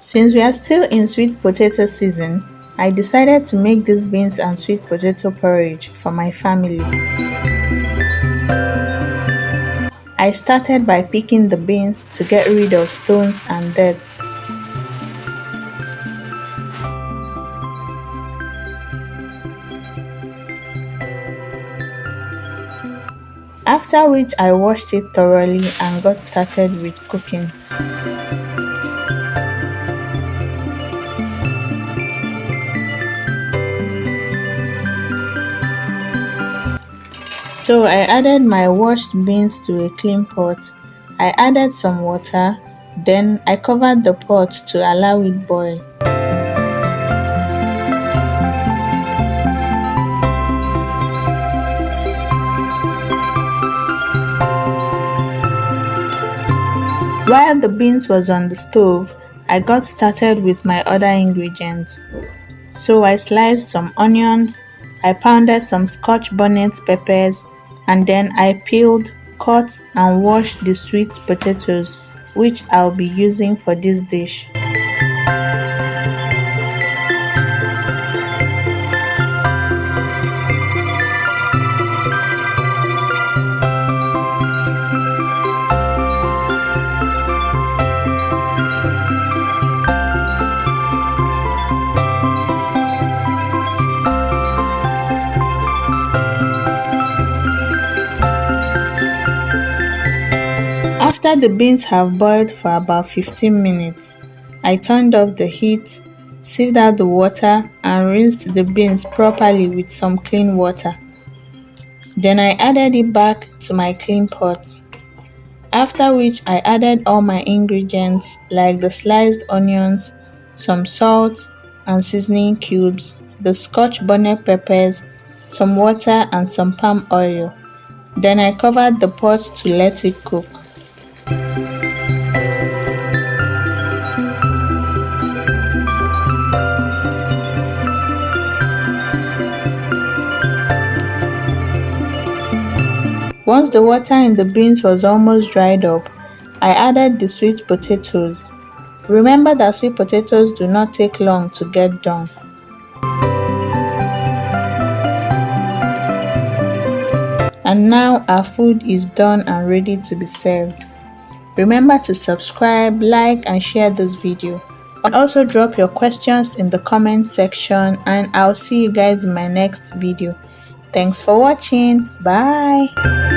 Since we are still in sweet potato season, I decided to make this beans and sweet potato porridge for my family. I started by picking the beans to get rid of stones and dirt. After which I washed it thoroughly and got started with cooking. So I added my washed beans to a clean pot. I added some water, then I covered the pot to allow it boil. While the beans was on the stove, I got started with my other ingredients. So I sliced some onions, I pounded some scotch bonnet peppers, and then I peeled, cut and washed the sweet potatoes, which I'll be using for this dish. After the beans have boiled for about 15 minutes, I turned off the heat, sieved out the water and rinsed the beans properly with some clean water. Then I added it back to my clean pot. After which I added all my ingredients like the sliced onions, some salt and seasoning cubes, the scotch bonnet peppers, some water and some palm oil. Then I covered the pot to let it cook. Once the water in the beans was almost dried up, I added the sweet potatoes. Remember that sweet potatoes do not take long to get done. And now our food is done and ready to be served. Remember to subscribe, like and share this video. Also drop your questions in the comment section and I'll see you guys in my next video. Thanks for watching. Bye.